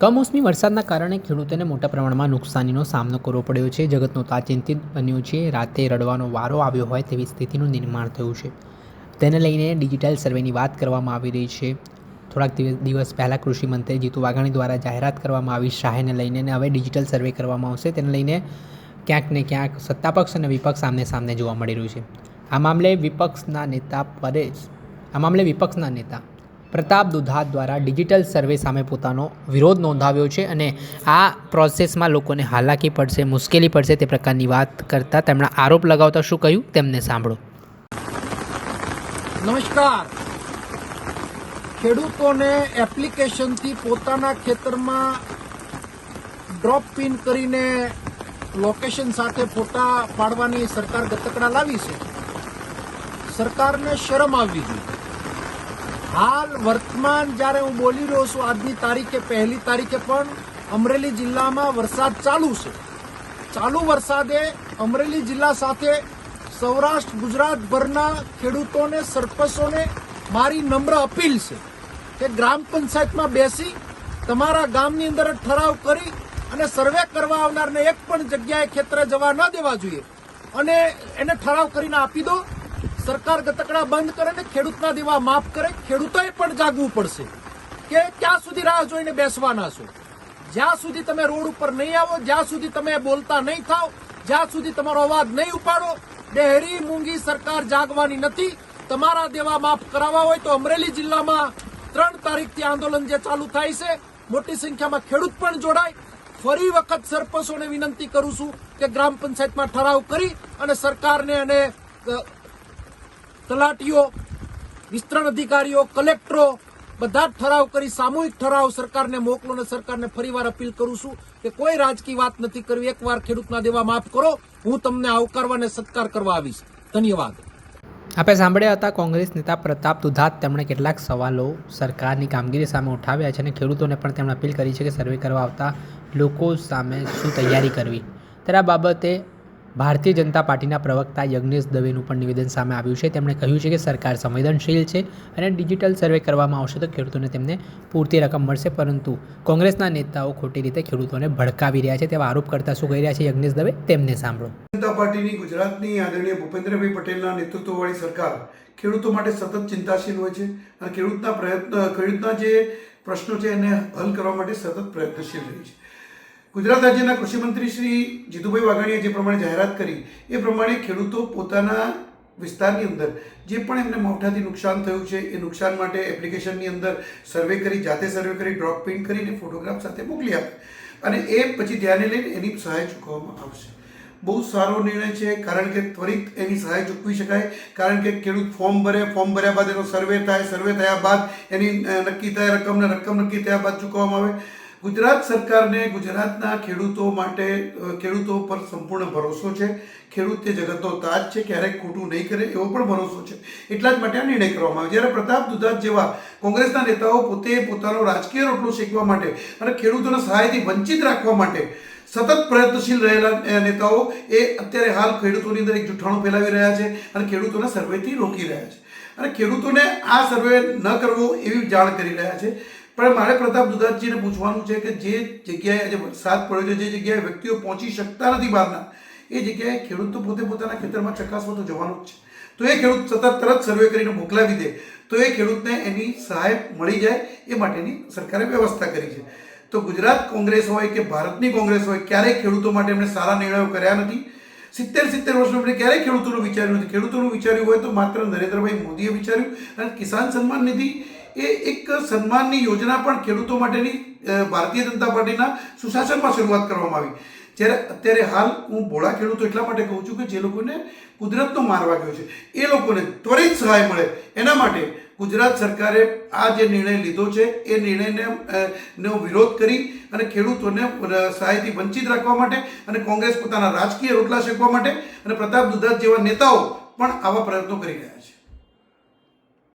કમોસમી વરસાદના કારણે ખેડૂતોને મોટા પ્રમાણમાં નુકસાનીનો સામનો કરવો પડ્યો છે. જગતનો તાત ચિંતિત બન્યો છે. રાતે રડવાનો વારો આવ્યો હોય તેવી સ્થિતિનું નિર્માણ થયું છે. તેને લઈને ડિજિટલ સર્વેની વાત કરવામાં આવી રહી છે. થોડાક દિવસ પહેલાં કૃષિ મંત્રી જીતુ વાઘાણી દ્વારા જાહેરાત કરવામાં આવી સહાયને લઈને, અને હવે ડિજિટલ સર્વે કરવામાં આવશે. તેને લઈને ક્યાંક ને ક્યાંક સત્તાપક્ષ અને વિપક્ષ સામને જોવા મળી રહ્યું છે. આ મામલે વિપક્ષના નેતા પ્રતાપ દુધાત દ્વારા ડિજિટલ સર્વે સામે પોતાનો વિરોધ નોંધાવ્યો છે અને આ પ્રોસેસમાં લોકોને હાલાકી પડશે, મુશ્કેલી પડશે તે પ્રકારની વાત કરતા તેમણે આરોપ લગાવતા શું કહ્યું તેમને સાંભળો. નમસ્કાર. ખેડૂતોને એપ્લિકેશનથી પોતાના ખેતરમાં ડ્રોપ પિન કરીને લોકેશન સાથે ફોટા પાડવાની સરકાર ગતકડા લાવી છે. સરકારને શરમ આવવી જોઈએ. હાલ વર્તમાન જ્યારે હું બોલી રહ્યો છું, આજની તારીખે 1 તારીખે પણ અમરેલી જિલ્લામાં વરસાદ ચાલુ છે. ચાલુ વરસાદે અમરેલી જિલ્લા સાથે સૌરાષ્ટ્ર ગુજરાતભરના ખેડૂતોને, સરપંચોને મારી નમ્ર અપીલ છે કે ગ્રામ પંચાયતમાં બેસી તમારા ગામની અંદર ઠરાવ કરી અને સર્વે કરવા આવનારને એક પણ જગ્યાએ ખેતરે જવા ન દેવા જોઈએ અને એને ઠરાવ કરીને આપી દો. સરકાર ગતકડા બંધ કરે ને ખેડૂતના દેવા માફ કરે. ખેડૂતોએ પણ જાગવું પડશે કે ક્યાં સુધી રાહ જોઈને બેસવાના છો. જ્યાં સુધી તમે રોડ ઉપર નહીં આવો, જ્યાં સુધી તમે બોલતા નહીં થાવ, જ્યાં સુધી તમારો અવાજ નહીં ઉપાડો, ડેહરી મૂંગી સરકાર જાગવાની નથી. તમારા દેવા માફ કરાવવા હોય તો અમરેલી જિલ્લામાં 3 તારીખથી આંદોલન જે ચાલુ થાય છે, મોટી સંખ્યામાં ખેડૂત પણ જોડાય. ફરી વખત સરપંચોને વિનંતી કરું છું કે ગ્રામ પંચાયતમાં ઠરાવ કરી અને સરકારને અને તલાટીઓ, વિસ્તરણ અધિકારીઓ, કલેક્ટરો બધા જ ઠરાવ કરી સામૂહિક ઠરાવ સરકારને મોકલો અને સરકારને ફરીવાર અપીલ કરું છું કે કોઈ રાજકીય વાત નથી કરવી. એકવાર ખેડૂતના દેવા માફ કરો, હું તમને આવકારવા અને સત્કાર કરવા આવીશ. ધન્યવાદ. આપણે સાંભળ્યા હતા કોંગ્રેસ નેતા પ્રતાપ દુધાત. તેમણે કેટલાક સવાલો સરકારની કામગીરી સામે ઉઠાવ્યા છે અને ખેડૂતોને પણ તેમણે અપીલ કરી છે કે સર્વે કરવા આવતા લોકો સામે શું તૈયારી કરવી. ત્યારે આ બાબતે ભારતીય જનતા પાર્ટીના પ્રવક્તા યજ્ઞેશ દવેનું પણ નિવેદન સામે આવ્યું છે. તેમણે કહ્યું છે કે સરકાર સંવેદનશીલ છે અને ડિજિટલ સર્વે કરવામાં આવશે તો ખેડૂતોને તેમને પૂરતી રકમ મળશે, પરંતુ કોંગ્રેસના નેતાઓ ખોટી રીતે ખેડૂતોને ભડકાવી રહ્યા છે તેવા આરોપ કરતા શું કહી રહ્યા છે યજ્ઞેશ દવે તેમને સાંભળો. જનતા પાર્ટીની ગુજરાતની આદરણીય ભૂપેન્દ્રભાઈ પટેલના નેતૃત્વવાળી સરકાર ખેડૂતો માટે સતત ચિંતાશીલ હોય છે અને ખેડૂતના જે પ્રશ્નો છે એને હલ કરવા માટે સતત પ્રયત્નશીલ રહી છે. ગુજરાત રાજ્યના કૃષિમંત્રી શ્રી જીતુભાઈ વાઘાણીએ જે પ્રમાણે જાહેરાત કરી એ પ્રમાણે ખેડૂતો પોતાના વિસ્તારની અંદર જે પણ એમને માવઠાથી નુકસાન થયું છે એ નુકસાન માટે એપ્લિકેશનની અંદર સર્વે કરી, જાતે સર્વે કરી, ડ્રોપ પિન કરીને ફોટોગ્રાફ સાથે મોકલી આપે અને એ પછી ધ્યાને લઈને એની સહાય ચૂકવવામાં આવશે. બહુ સારો નિર્ણય છે, કારણ કે ત્વરિત એની સહાય ચૂકવી શકાય. કારણ કે ખેડૂત ફોર્મ ભર્યા બાદ એનો સર્વે થાય, સર્વે થયા બાદ એની નક્કી થાય રકમ નક્કી થયા બાદ ચૂકવવામાં આવે. ગુજરાત સરકારને ગુજરાતના ખેડૂતો પર સંપૂર્ણ ભરોસો છે. ખેડૂત તે જગતનો તાજ છે, ક્યારેક ખોટું નહીં કરે એવો પણ ભરોસો છે. એટલા જ માટે આ નિર્ણય કરવામાં આવે. જ્યારે પ્રતાપ દુધાત જેવા કોંગ્રેસના નેતાઓ પોતે પોતાનો રાજકીય રોટલો શેકવા માટે અને ખેડૂતોને સહાયથી વંચિત રાખવા માટે સતત પ્રયત્નશીલ રહેલા નેતાઓ એ અત્યારે હાલ ખેડૂતોની અંદર એક જૂઠાણું ફેલાવી રહ્યા છે અને ખેડૂતોને સર્વેથી રોકી રહ્યા છે અને ખેડૂતોને આ સર્વે ન કરવો એવી જાણ કરી રહ્યા છે. પણ મારે પ્રતાપ દુધાતજીને પૂછવાનું છે કે જે જગ્યાએ આજે વરસાદ પડ્યો છે, જે જગ્યાએ વ્યક્તિઓ પહોંચી શકતા નથી બહારના, એ જગ્યાએ ખેડૂત તો પોતે પોતાના ખેતરમાં ચકાસવા તો જવાનું જ છે. તો એ ખેડૂત તરત સર્વે કરીને મોકલાવી દે તો એ ખેડૂતને એની સહાય મળી જાય એ માટેની સરકારે વ્યવસ્થા કરી છે. તો ગુજરાત કોંગ્રેસ હોય કે ભારતની કોંગ્રેસ હોય, ક્યારેય ખેડૂતો માટે એમણે સારા નિર્ણયો કર્યા નથી. 70 વર્ષમાં એમણે ક્યારેય ખેડૂતોનું વિચાર્યું નથી. ખેડૂતોનું વિચાર્યું હોય તો માત્ર નરેન્દ્રભાઈ મોદીએ વિચાર્યું. અને કિસાન સન્માન નિધિ એ એક સન્માનની યોજના પણ ખેડૂતો માટેની ભારતીય જનતા પાર્ટીના સુશાસનમાં શરૂઆત કરવામાં આવી. જ્યારે અત્યારે હાલ હું ભોળા ખેડૂતો એટલા માટે કહું છું કે જે લોકોને કુદરતનો માર વાગ્યો છે એ લોકોને ત્વરિત સહાય મળે એના માટે ગુજરાત સરકારે આ જે નિર્ણય લીધો છે એ નિર્ણયનો વિરોધ કરી અને ખેડૂતોને સહાયથી વંચિત રાખવા માટે અને કોંગ્રેસ પોતાના રાજકીય રોટલા શેકવા માટે અને પ્રતાપ દુધાત જેવા નેતાઓ પણ આવા પ્રયત્નો કરી રહ્યા છે.